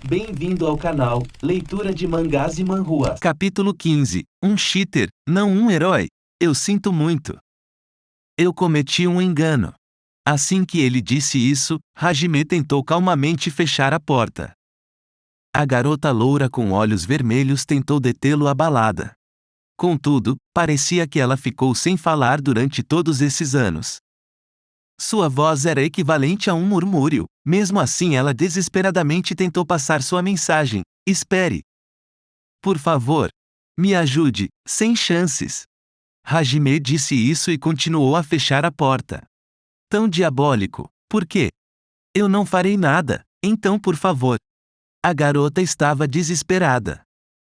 Bem-vindo ao canal Leitura de Mangás e Manhwas. Capítulo 15. Um cheater, não um herói. Eu sinto muito. Eu cometi um engano. Assim que ele disse isso, Hajime tentou calmamente fechar a porta. A garota loura com olhos vermelhos tentou detê-lo abalada. Contudo, parecia que ela ficou sem falar durante todos esses anos. Sua voz era equivalente a um murmúrio, mesmo assim ela desesperadamente tentou passar sua mensagem: espere. Por favor. Me ajude, sem chances. Hajime disse isso e continuou a fechar a porta. Tão diabólico, por quê? Eu não farei nada, então por favor. A garota estava desesperada.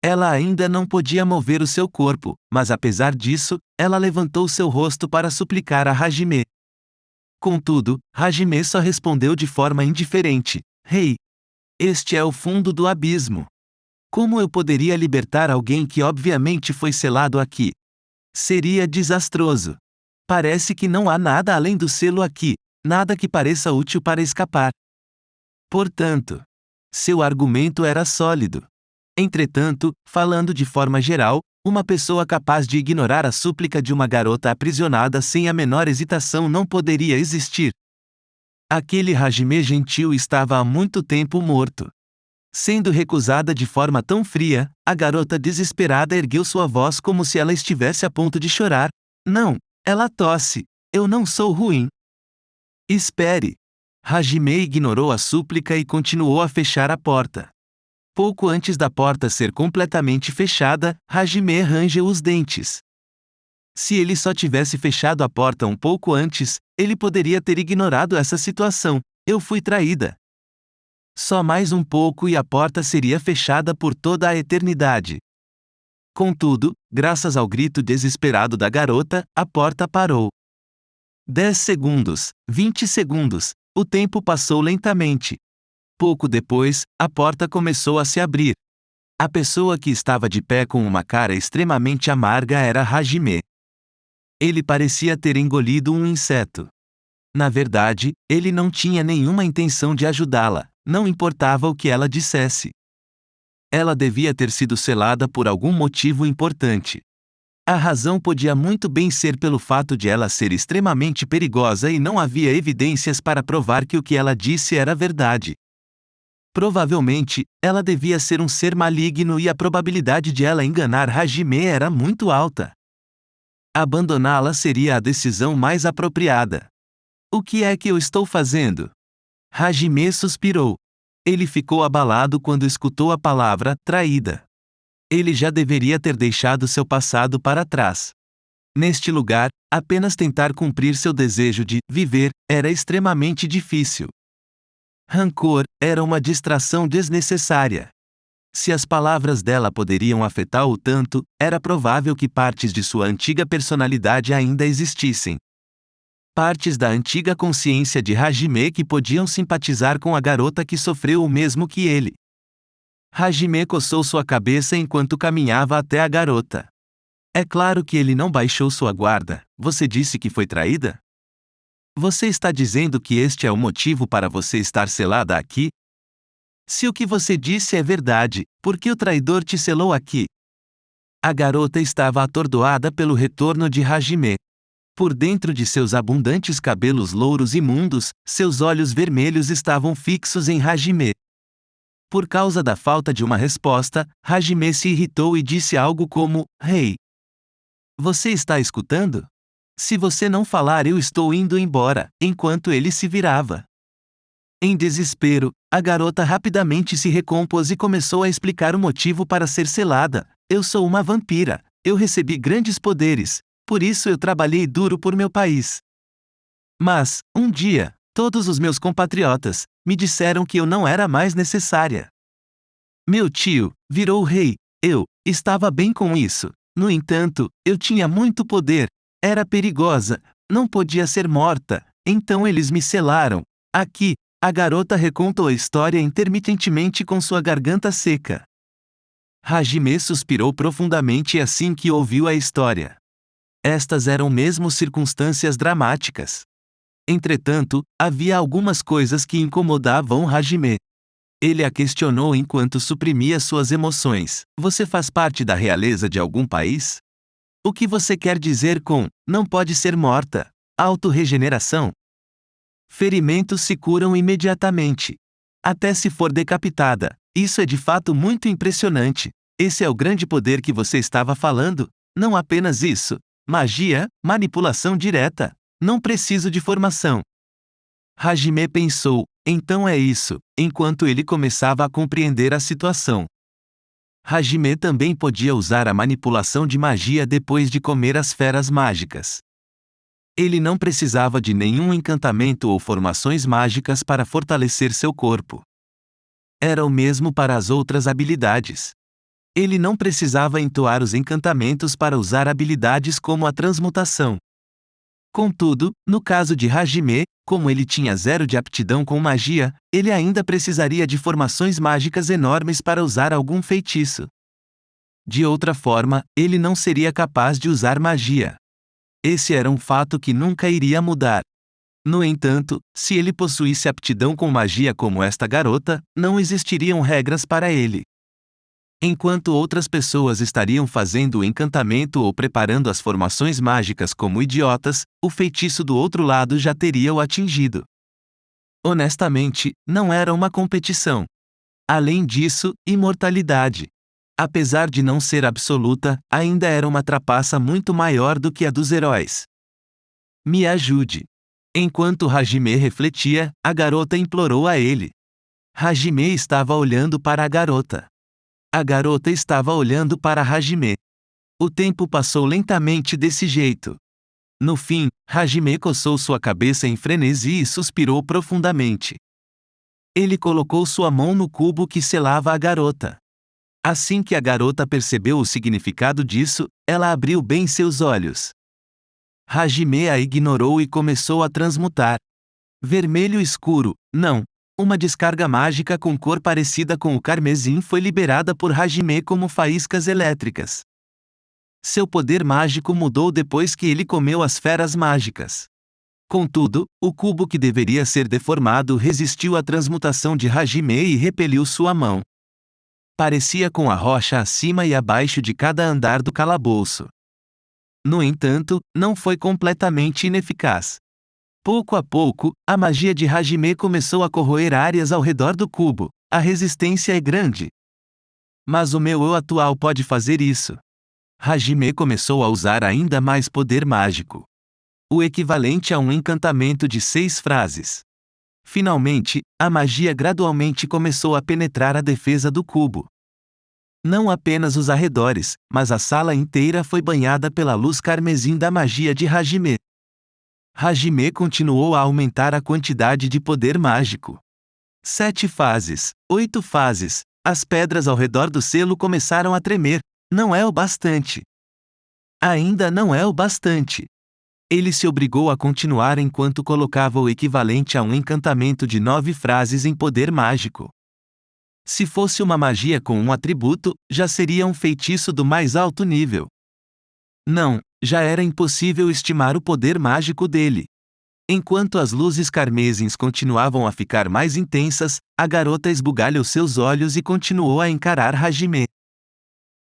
Ela ainda não podia mover o seu corpo, mas apesar disso, ela levantou seu rosto para suplicar a Hajime. Contudo, Hajime só respondeu de forma indiferente: Rei, este é o fundo do abismo. Como eu poderia libertar alguém que obviamente foi selado aqui? Seria desastroso. Parece que não há nada além do selo aqui, nada que pareça útil para escapar. Portanto, seu argumento era sólido. Entretanto, falando de forma geral, uma pessoa capaz de ignorar a súplica de uma garota aprisionada sem a menor hesitação não poderia existir. Aquele Hajime gentil estava há muito tempo morto. Sendo recusada de forma tão fria, a garota desesperada ergueu sua voz como se ela estivesse a ponto de chorar. Não, ela tosse. Eu não sou ruim. Espere. Hajime ignorou a súplica e continuou a fechar a porta. Pouco antes da porta ser completamente fechada, Hajime rangeu os dentes. Se ele só tivesse fechado a porta um pouco antes, ele poderia ter ignorado essa situação. Eu fui traída. Só mais um pouco e a porta seria fechada por toda a eternidade. Contudo, graças ao grito desesperado da garota, a porta parou. 10 segundos, 20 segundos, o tempo passou lentamente. Pouco depois, a porta começou a se abrir. A pessoa que estava de pé com uma cara extremamente amarga era Hajime. Ele parecia ter engolido um inseto. Na verdade, ele não tinha nenhuma intenção de ajudá-la, não importava o que ela dissesse. Ela devia ter sido selada por algum motivo importante. A razão podia muito bem ser pelo fato de ela ser extremamente perigosa e não havia evidências para provar que o que ela disse era verdade. Provavelmente, ela devia ser um ser maligno e a probabilidade de ela enganar Hajime era muito alta. Abandoná-la seria a decisão mais apropriada. O que é que eu estou fazendo? Hajime suspirou. Ele ficou abalado quando escutou a palavra traída. Ele já deveria ter deixado seu passado para trás. Neste lugar, apenas tentar cumprir seu desejo de viver era extremamente difícil. Rancor era uma distração desnecessária. Se as palavras dela poderiam afetá-lo tanto, era provável que partes de sua antiga personalidade ainda existissem. Partes da antiga consciência de Hajime que podiam simpatizar com a garota que sofreu o mesmo que ele. Hajime coçou sua cabeça enquanto caminhava até a garota. É claro que ele não baixou sua guarda. Você disse que foi traída? Você está dizendo que este é o motivo para você estar selada aqui? Se o que você disse é verdade, por que o traidor te selou aqui? A garota estava atordoada pelo retorno de Hajime. Por dentro de seus abundantes cabelos louros imundos, seus olhos vermelhos estavam fixos em Hajime. Por causa da falta de uma resposta, Hajime se irritou e disse algo como: Rei, você está escutando? Se você não falar, eu estou indo embora, enquanto ele se virava. Em desespero, a garota rapidamente se recompôs e começou a explicar o motivo para ser selada. Eu sou uma vampira, eu recebi grandes poderes, por isso eu trabalhei duro por meu país. Mas, um dia, todos os meus compatriotas me disseram que eu não era mais necessária. Meu tio virou rei, eu estava bem com isso. No entanto, eu tinha muito poder, era perigosa, não podia ser morta, então eles me selaram. Aqui, a garota recontou a história intermitentemente com sua garganta seca. Hajime suspirou profundamente assim que ouviu a história. Estas eram mesmo circunstâncias dramáticas. Entretanto, havia algumas coisas que incomodavam Hajime. Ele a questionou enquanto suprimia suas emoções. Você faz parte da realeza de algum país? O que você quer dizer com não pode ser morta? Autorregeneração? Ferimentos se curam imediatamente. Até se for decapitada. Isso é de fato muito impressionante. Esse é o grande poder que você estava falando? Não apenas isso. Magia, manipulação direta. Não preciso de formação. Hajime pensou, então é isso, enquanto ele começava a compreender a situação. Hajime também podia usar a manipulação de magia depois de comer as feras mágicas. Ele não precisava de nenhum encantamento ou formações mágicas para fortalecer seu corpo. Era o mesmo para as outras habilidades. Ele não precisava entoar os encantamentos para usar habilidades como a transmutação. Contudo, no caso de Hajime, como ele tinha 0 de aptidão com magia, ele ainda precisaria de formações mágicas enormes para usar algum feitiço. De outra forma, ele não seria capaz de usar magia. Esse era um fato que nunca iria mudar. No entanto, se ele possuísse aptidão com magia como esta garota, não existiriam regras para ele. Enquanto outras pessoas estariam fazendo o encantamento ou preparando as formações mágicas como idiotas, o feitiço do outro lado já teria o atingido. Honestamente, não era uma competição. Além disso, imortalidade. Apesar de não ser absoluta, ainda era uma trapaça muito maior do que a dos heróis. Me ajude. Enquanto Hajime refletia, a garota implorou a ele. Hajime estava olhando para a garota. A garota estava olhando para Hajime. O tempo passou lentamente desse jeito. No fim, Hajime coçou sua cabeça em frenesi e suspirou profundamente. Ele colocou sua mão no cubo que selava a garota. Assim que a garota percebeu o significado disso, ela abriu bem seus olhos. Hajime a ignorou e começou a transmutar. Vermelho escuro, não. Uma descarga mágica com cor parecida com o carmesim foi liberada por Hajime como faíscas elétricas. Seu poder mágico mudou depois que ele comeu as feras mágicas. Contudo, o cubo que deveria ser deformado resistiu à transmutação de Hajime e repeliu sua mão. Parecia com a rocha acima e abaixo de cada andar do calabouço. No entanto, não foi completamente ineficaz. Pouco a pouco, a magia de Hajime começou a corroer áreas ao redor do cubo. A resistência é grande. Mas o meu eu atual pode fazer isso. Hajime começou a usar ainda mais poder mágico. O equivalente a um encantamento de 6 frases. Finalmente, a magia gradualmente começou a penetrar a defesa do cubo. Não apenas os arredores, mas a sala inteira foi banhada pela luz carmesim da magia de Hajime. Hajime continuou a aumentar a quantidade de poder mágico. 7 fases, 8 fases, as pedras ao redor do selo começaram a tremer. Não é o bastante. Ainda não é o bastante. Ele se obrigou a continuar enquanto colocava o equivalente a um encantamento de 9 frases em poder mágico. Se fosse uma magia com um atributo, já seria um feitiço do mais alto nível. Não, já era impossível estimar o poder mágico dele. Enquanto as luzes carmesins continuavam a ficar mais intensas, a garota esbugalhou seus olhos e continuou a encarar Hajime.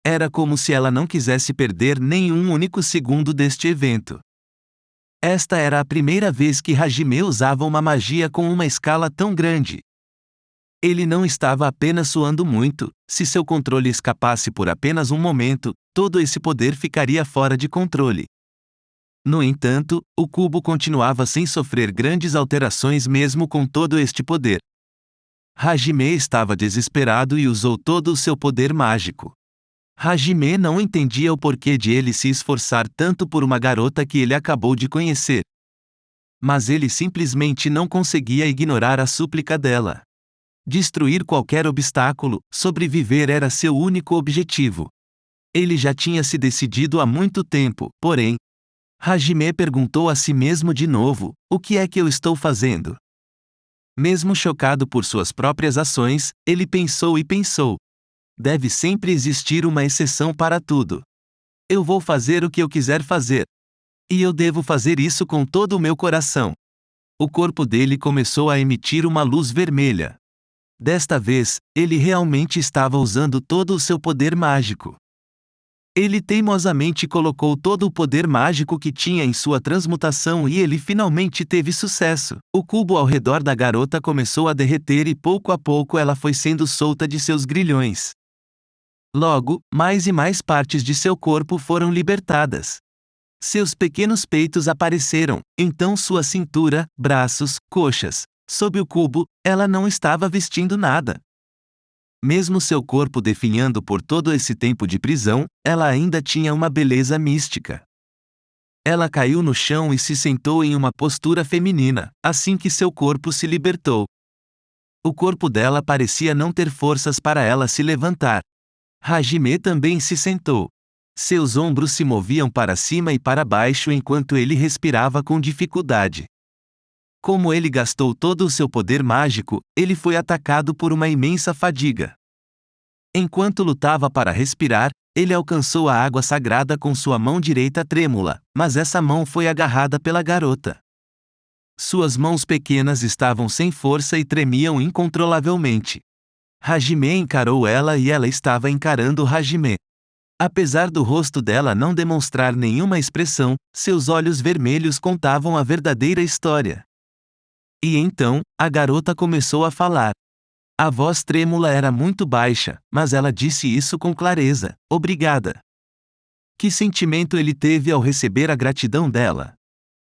Era como se ela não quisesse perder nenhum único segundo deste evento. Esta era a primeira vez que Hajime usava uma magia com uma escala tão grande. Ele não estava apenas suando muito. Se seu controle escapasse por apenas um momento, todo esse poder ficaria fora de controle. No entanto, o cubo continuava sem sofrer grandes alterações mesmo com todo este poder. Hajime estava desesperado e usou todo o seu poder mágico. Hajime não entendia o porquê de ele se esforçar tanto por uma garota que ele acabou de conhecer. Mas ele simplesmente não conseguia ignorar a súplica dela. Destruir qualquer obstáculo, sobreviver era seu único objetivo. Ele já tinha se decidido há muito tempo, porém, Hajime perguntou a si mesmo de novo: o que é que eu estou fazendo? Mesmo chocado por suas próprias ações, ele pensou e pensou. Deve sempre existir uma exceção para tudo. Eu vou fazer o que eu quiser fazer. E eu devo fazer isso com todo o meu coração. O corpo dele começou a emitir uma luz vermelha. Desta vez, ele realmente estava usando todo o seu poder mágico. Ele teimosamente colocou todo o poder mágico que tinha em sua transmutação e ele finalmente teve sucesso. O cubo ao redor da garota começou a derreter e pouco a pouco ela foi sendo solta de seus grilhões. Logo, mais e mais partes de seu corpo foram libertadas. Seus pequenos peitos apareceram, então sua cintura, braços, coxas. Sob o cubo, ela não estava vestindo nada. Mesmo seu corpo definhando por todo esse tempo de prisão, ela ainda tinha uma beleza mística. Ela caiu no chão e se sentou em uma postura feminina, assim que seu corpo se libertou. O corpo dela parecia não ter forças para ela se levantar. Hajime também se sentou. Seus ombros se moviam para cima e para baixo enquanto ele respirava com dificuldade. Como ele gastou todo o seu poder mágico, ele foi atacado por uma imensa fadiga. Enquanto lutava para respirar, ele alcançou a água sagrada com sua mão direita trêmula, mas essa mão foi agarrada pela garota. Suas mãos pequenas estavam sem força e tremiam incontrolavelmente. Hajime encarou ela e ela estava encarando Hajime. Apesar do rosto dela não demonstrar nenhuma expressão, seus olhos vermelhos contavam a verdadeira história. E então, a garota começou a falar. A voz trêmula era muito baixa, mas ela disse isso com clareza: obrigada. Que sentimento ele teve ao receber a gratidão dela?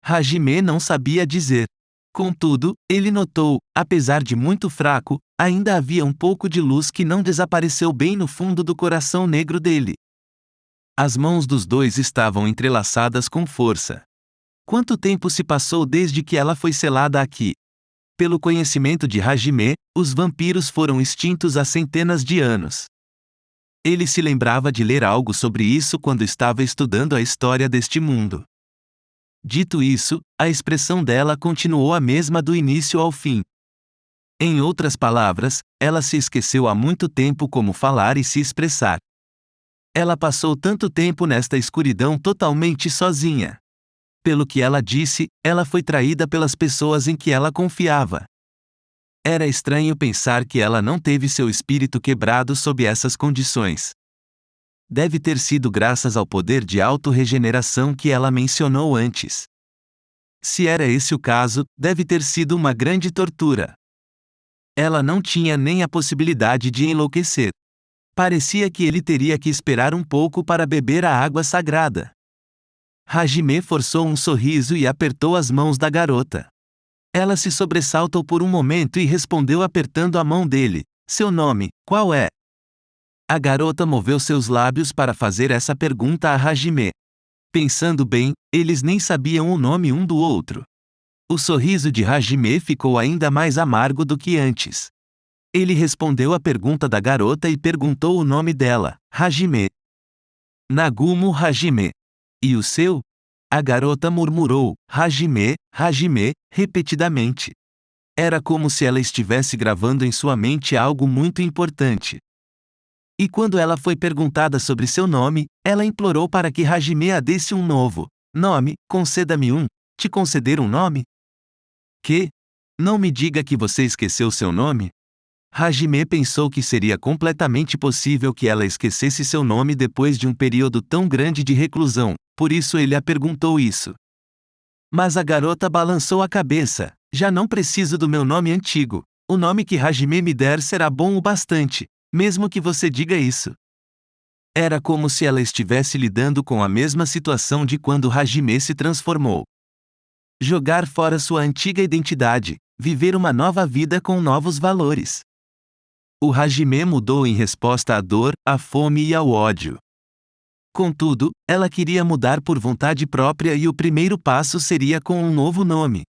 Hajime não sabia dizer. Contudo, ele notou, apesar de muito fraco, ainda havia um pouco de luz que não desapareceu bem no fundo do coração negro dele. As mãos dos dois estavam entrelaçadas com força. Quanto tempo se passou desde que ela foi selada aqui? Pelo conhecimento de Hajime, os vampiros foram extintos há centenas de anos. Ele se lembrava de ler algo sobre isso quando estava estudando a história deste mundo. Dito isso, a expressão dela continuou a mesma do início ao fim. Em outras palavras, ela se esqueceu há muito tempo como falar e se expressar. Ela passou tanto tempo nesta escuridão totalmente sozinha. Pelo que ela disse, ela foi traída pelas pessoas em que ela confiava. Era estranho pensar que ela não teve seu espírito quebrado sob essas condições. Deve ter sido graças ao poder de auto-regeneração que ela mencionou antes. Se era esse o caso, deve ter sido uma grande tortura. Ela não tinha nem a possibilidade de enlouquecer. Parecia que ele teria que esperar um pouco para beber a água sagrada. Hajime forçou um sorriso e apertou as mãos da garota. Ela se sobressaltou por um momento e respondeu apertando a mão dele. Seu nome, qual é? A garota moveu seus lábios para fazer essa pergunta a Hajime. Pensando bem, eles nem sabiam o nome um do outro. O sorriso de Hajime ficou ainda mais amargo do que antes. Ele respondeu a pergunta da garota e perguntou o nome dela, Hajime. Nagumo Hajime. E o seu? A garota murmurou, Hajime, Hajime, repetidamente. Era como se ela estivesse gravando em sua mente algo muito importante. E quando ela foi perguntada sobre seu nome, ela implorou para que Hajime a desse um novo nome. Conceda-me um. Te conceder um nome? Que? Não me diga que você esqueceu seu nome? Hajime pensou que seria completamente possível que ela esquecesse seu nome depois de um período tão grande de reclusão, por isso ele a perguntou isso. Mas a garota balançou a cabeça. Já não preciso do meu nome antigo. O nome que Hajime me der será bom o bastante, mesmo que você diga isso. Era como se ela estivesse lidando com a mesma situação de quando Hajime se transformou. Jogar fora sua antiga identidade, viver uma nova vida com novos valores. O Hajime mudou em resposta à dor, à fome e ao ódio. Contudo, ela queria mudar por vontade própria e o primeiro passo seria com um novo nome.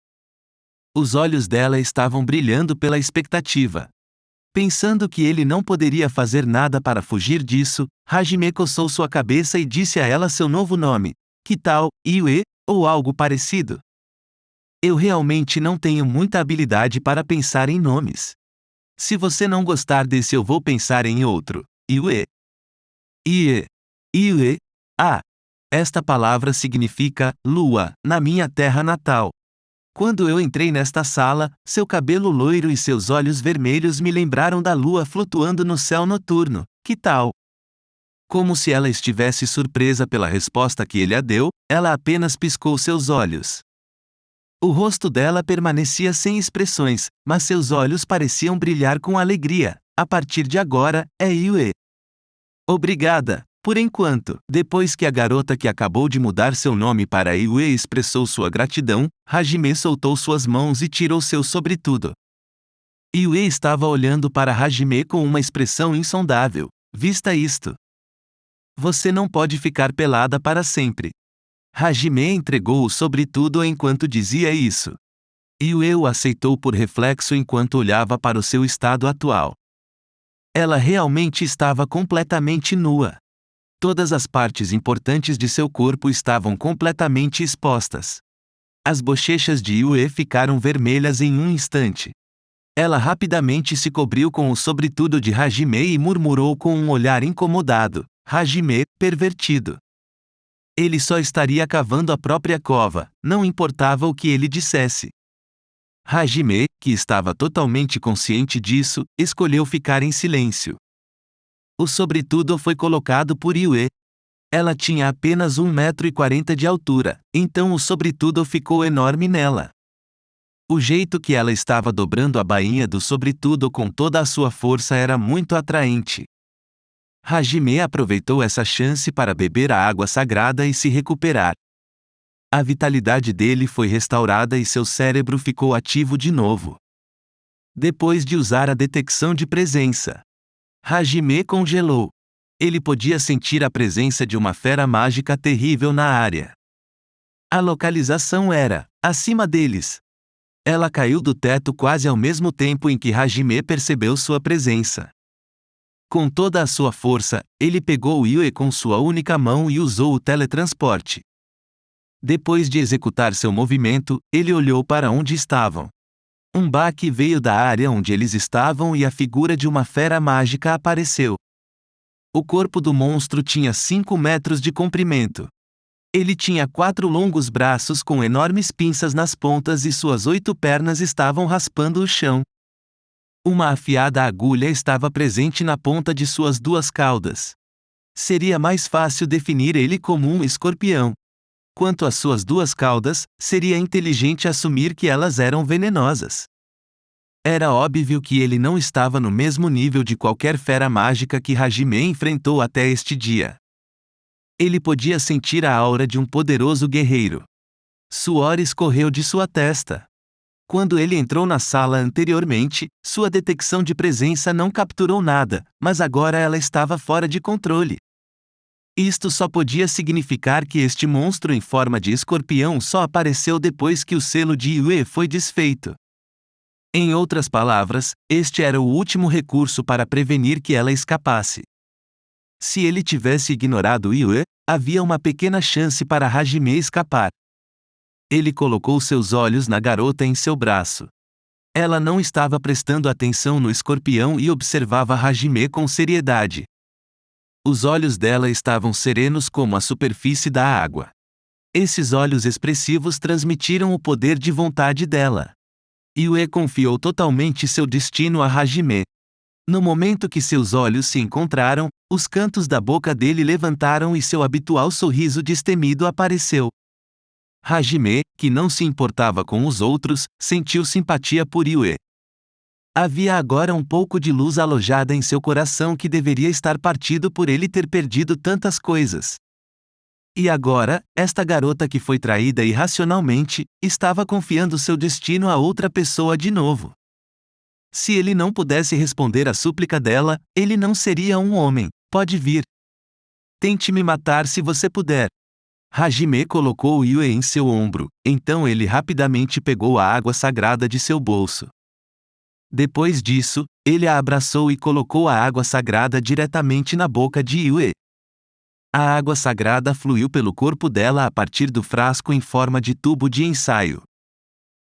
Os olhos dela estavam brilhando pela expectativa. Pensando que ele não poderia fazer nada para fugir disso, Hajime coçou sua cabeça e disse a ela seu novo nome. Que tal, Yue, ou algo parecido? Eu realmente não tenho muita habilidade para pensar em nomes. Se você não gostar desse eu vou pensar em outro. Yue. Ie. Yue. Ah. Esta palavra significa lua, na minha terra natal. Quando eu entrei nesta sala, seu cabelo loiro e seus olhos vermelhos me lembraram da lua flutuando no céu noturno. Que tal? Como se ela estivesse surpresa pela resposta que ele a deu, ela apenas piscou seus olhos. O rosto dela permanecia sem expressões, mas seus olhos pareciam brilhar com alegria. A partir de agora, é Yue. Obrigada, por enquanto. Depois que a garota que acabou de mudar seu nome para Yue expressou sua gratidão, Hajime soltou suas mãos e tirou seu sobretudo. Yue estava olhando para Hajime com uma expressão insondável. Vista isto. Você não pode ficar pelada para sempre. Hajime entregou o sobretudo enquanto dizia isso. Yue o aceitou por reflexo enquanto olhava para o seu estado atual. Ela realmente estava completamente nua. Todas as partes importantes de seu corpo estavam completamente expostas. As bochechas de Yue ficaram vermelhas em um instante. Ela rapidamente se cobriu com o sobretudo de Hajime e murmurou com um olhar incomodado: Hajime, pervertido. Ele só estaria cavando a própria cova, não importava o que ele dissesse. Hajime, que estava totalmente consciente disso, escolheu ficar em silêncio. O sobretudo foi colocado por Yue. Ela tinha apenas 1,40 m de altura, então o sobretudo ficou enorme nela. O jeito que ela estava dobrando a bainha do sobretudo com toda a sua força era muito atraente. Hajime aproveitou essa chance para beber a água sagrada e se recuperar. A vitalidade dele foi restaurada e seu cérebro ficou ativo de novo. Depois de usar a detecção de presença, Hajime congelou. Ele podia sentir a presença de uma fera mágica terrível na área. A localização era acima deles. Ela caiu do teto quase ao mesmo tempo em que Hajime percebeu sua presença. Com toda a sua força, ele pegou Yue com sua única mão e usou o teletransporte. Depois de executar seu movimento, ele olhou para onde estavam. Um baque veio da área onde eles estavam e a figura de uma fera mágica apareceu. O corpo do monstro tinha 5 metros de comprimento. Ele tinha 4 longos braços com enormes pinças nas pontas e suas 8 pernas estavam raspando o chão. Uma afiada agulha estava presente na ponta de suas 2 caudas. Seria mais fácil definir ele como um escorpião. Quanto às suas 2 caudas, seria inteligente assumir que elas eram venenosas. Era óbvio que ele não estava no mesmo nível de qualquer fera mágica que Hajime enfrentou até este dia. Ele podia sentir a aura de um poderoso guerreiro. Suor escorreu de sua testa. Quando ele entrou na sala anteriormente, sua detecção de presença não capturou nada, mas agora ela estava fora de controle. Isto só podia significar que este monstro em forma de escorpião só apareceu depois que o selo de Yue foi desfeito. Em outras palavras, este era o último recurso para prevenir que ela escapasse. Se ele tivesse ignorado Yue, havia uma pequena chance para Hajime escapar. Ele colocou seus olhos na garota em seu braço. Ela não estava prestando atenção no escorpião e observava Hajime com seriedade. Os olhos dela estavam serenos como a superfície da água. Esses olhos expressivos transmitiram o poder de vontade dela. Yue confiou totalmente seu destino a Hajime. No momento que seus olhos se encontraram, os cantos da boca dele levantaram e seu habitual sorriso destemido apareceu. Hajime, que não se importava com os outros, sentiu simpatia por Yue. Havia agora um pouco de luz alojada em seu coração que deveria estar partido por ele ter perdido tantas coisas. E agora, esta garota que foi traída irracionalmente, estava confiando seu destino a outra pessoa de novo. Se ele não pudesse responder à súplica dela, ele não seria um homem. Pode vir. Tente me matar se você puder. Hajime colocou Yue em seu ombro, então ele rapidamente pegou a água sagrada de seu bolso. Depois disso, ele a abraçou e colocou a água sagrada diretamente na boca de Yue. A água sagrada fluiu pelo corpo dela a partir do frasco em forma de tubo de ensaio.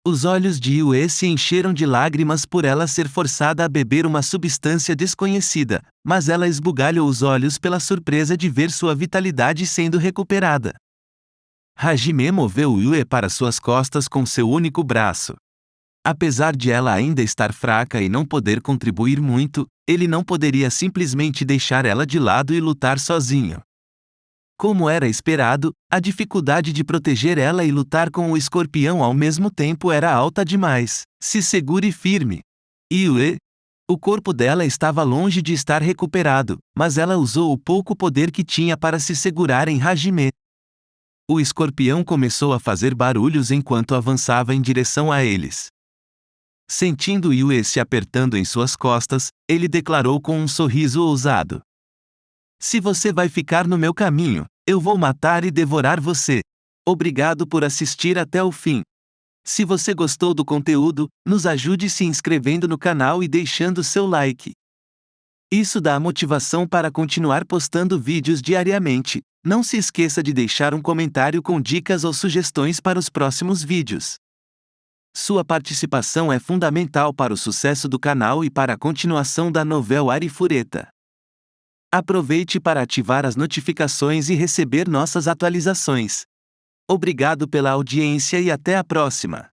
Os olhos de Yue se encheram de lágrimas por ela ser forçada a beber uma substância desconhecida, mas ela esbugalhou os olhos pela surpresa de ver sua vitalidade sendo recuperada. Hajime moveu Yue para suas costas com seu único braço. Apesar de ela ainda estar fraca e não poder contribuir muito, ele não poderia simplesmente deixar ela de lado e lutar sozinho. Como era esperado, a dificuldade de proteger ela e lutar com o escorpião ao mesmo tempo era alta demais. Se segure firme. Yue. O corpo dela estava longe de estar recuperado, mas ela usou o pouco poder que tinha para se segurar em Hajime. O escorpião começou a fazer barulhos enquanto avançava em direção a eles. Sentindo Yue se apertando em suas costas, ele declarou com um sorriso ousado: "Se você vai ficar no meu caminho, eu vou matar e devorar você. Obrigado por assistir até o fim. Se você gostou do conteúdo, nos ajude se inscrevendo no canal e deixando seu like. Isso dá motivação para continuar postando vídeos diariamente. Não se esqueça de deixar um comentário com dicas ou sugestões para os próximos vídeos. Sua participação é fundamental para o sucesso do canal e para a continuação da novela Arifureta. Aproveite para ativar as notificações e receber nossas atualizações. Obrigado pela audiência e até a próxima!